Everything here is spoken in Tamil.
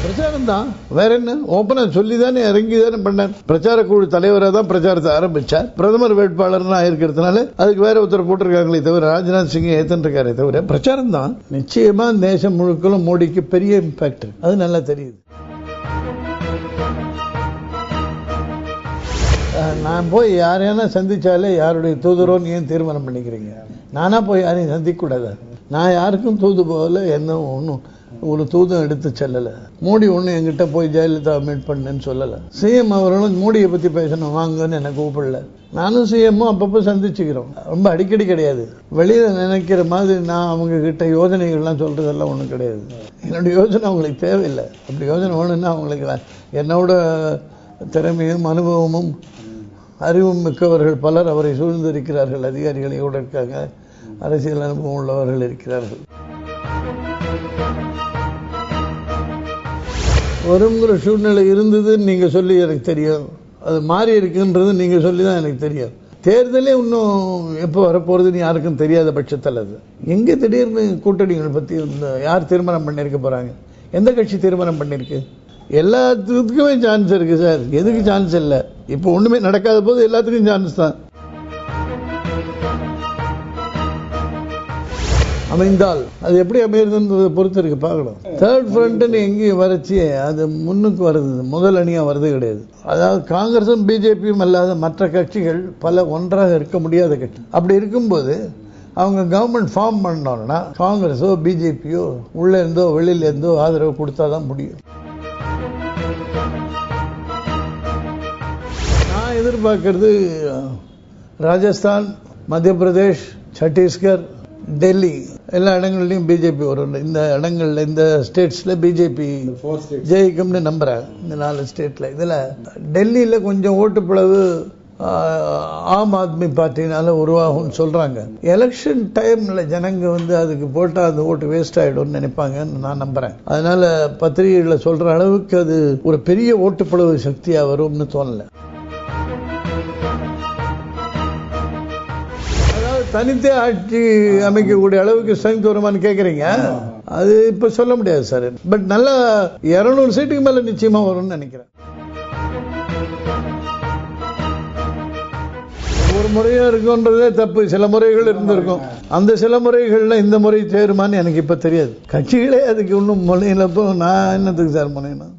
பிரச்சாரம் தான், வேற என்ன? ஓபனா சொல்லிதானே இறங்கிதானே பண்ணார். பிரச்சார குழு தலைவராக தான் பிரச்சாரத்தை ஆரம்பிச்சார். பிரதமர் வேட்பாளர்னா இருக்கிறதுனால அதுக்கு வேற ஒருத்தர் போட்டிருக்காங்களே தவிர, ராஜ்நாத் சிங் ஏத்தன்றிருக்காரே தவிர பிரச்சாரம் தான். நிச்சயமா தேசம் முழுக்களும் மோடிக்கு பெரிய இம்பாக்ட், அது நல்லா தெரியுது. நான் போய் யாரையான சந்திச்சாலே யாருடைய தூதுரோன்னு ஏன் தீர்மானம் பண்ணிக்கிறீங்க? நானா போய் யாரையும் சந்திக்க கூடாது. நான் யாருக்கும் தூது போகல, என்ன ஒன்றும் ஒரு தூதம் எடுத்து செல்லல. மோடி ஒண்ணு என்கிட்ட போய் ஜெயலலிதா மீட் பண்ணேன்னு சொல்லல. சிஎம் அவர்களும் மோடியை பத்தி பேசணும் வாங்கன்னு என்ன கூப்பிடல. நானும் சிஎம்மும் அப்பப்போ சந்திச்சுக்கிறோம், ரொம்ப அடிக்கடி கிடையாது. வெளியில நினைக்கிற மாதிரி நான் அவங்க கிட்ட யோஜனைகள்லாம் சொல்றதெல்லாம் ஒண்ணும் கிடையாது. என்னோட யோஜனை அவங்களுக்கு தேவையில்லை. அப்படி யோஜனை வேணும்னா அவங்களுக்கு என்னோட திறமையும் அனுபவமும் அறிவும் மிக்கவர்கள் பலர் அவரை சூழ்ந்திருக்கிறார்கள். அதிகாரிகளை கூட இருக்காங்க, அரசியல் அனுபவம் உள்ளவர்கள் இருக்கிறார்கள். வருங்கிற சூழ்நிலை இருந்ததுன்னு நீங்க சொல்லி எனக்கு தெரியும், அது மாறி இருக்குன்றது நீங்க சொல்லி தான் எனக்கு தெரியும். தேர்தலே இன்னும் எப்போ வரப்போறதுன்னு யாருக்கும் தெரியாத பட்சத்தில் அது எங்க திடீர்னு கூட்டணிகள் பத்தி யார் தீர்மானம் பண்ணிருக்க போறாங்க? எந்த கட்சி தீர்மானம் பண்ணிருக்கு? எல்லாத்துக்குமே சான்ஸ் இருக்கு சார். எதுக்கு சான்ஸ் இல்லை? இப்போ ஒண்ணுமே நடக்காத போது எல்லாத்துக்கும் சான்ஸ் தான். அமைந்தால் அது எப்படி அமைகிறதுன்றதை பொறுத்து இருக்கு, பார்க்கணும். தேர்ட் ஃப்ரண்ட்னு எங்கேயும் வரைச்சி அது முன்னுக்கு வருது, முதல் அணியா வருது கிடையாது. அதாவது காங்கிரசும் பிஜேபியும் அல்லாத மற்ற கட்சிகள் பல ஒன்றாக இருக்க முடியாத கட்சி. அப்படி இருக்கும்போது அவங்க கவர்மெண்ட் ஃபார்ம் பண்ணோம்னா காங்கிரஸோ பிஜேபியோ உள்ள இருந்தோ வெளியில இருந்தோ ஆதரவு கொடுத்தாதான் முடியும். நான் எதிர்பார்க்கிறது ராஜஸ்தான், மத்திய பிரதேஷ், சத்தீஸ்கர், டெல்லி எல்லா இடங்கள்லயும் பிஜேபி வரும். இந்த இடங்கள்ல இந்த ஸ்டேட்ஸ்ல பிஜேபி ஜெயிக்கும்னு நம்புறேன். இந்த 4 ஸ்டேட்ல இதுல டெல்லியில கொஞ்சம் ஓட்டுப்பிளவு ஆம் ஆத்மி பார்ட்டினால உருவாகும் சொல்றாங்க. எலெக்ஷன் டைம்ல ஜனங்க அதுக்கு போட்டா அந்த ஓட்டு வேஸ்ட் ஆயிடும்னு நினைப்பாங்கன்னு நான் நம்புறேன். அதனால பத்திரிகைகளை சொல்ற அளவுக்கு அது ஒரு பெரிய ஓட்டுப்பிளவு சக்தியா வரும்னு தோணல. தனித்தே ஆட்சி அமைக்கக்கூடிய அளவுக்கு ஸ்ட்ரென்த் வருமானு கேக்குறீங்க, அது இப்ப சொல்ல முடியாது சார். பட் நல்லா 200 சீட்டுக்கு மேல நிச்சயமா வரும்னு நினைக்கிறேன். ஒரு முறையா இருக்குன்றதே தப்பு. சில முறைகள் இருந்திருக்கும், அந்த சில முறைகள்ல இந்த முறை சேருமான்னு எனக்கு இப்ப தெரியாது. கட்சிகளே அதுக்கு இன்னும் முனையிலப்போ நான் என்னத்துக்கு சார் முனையணும்?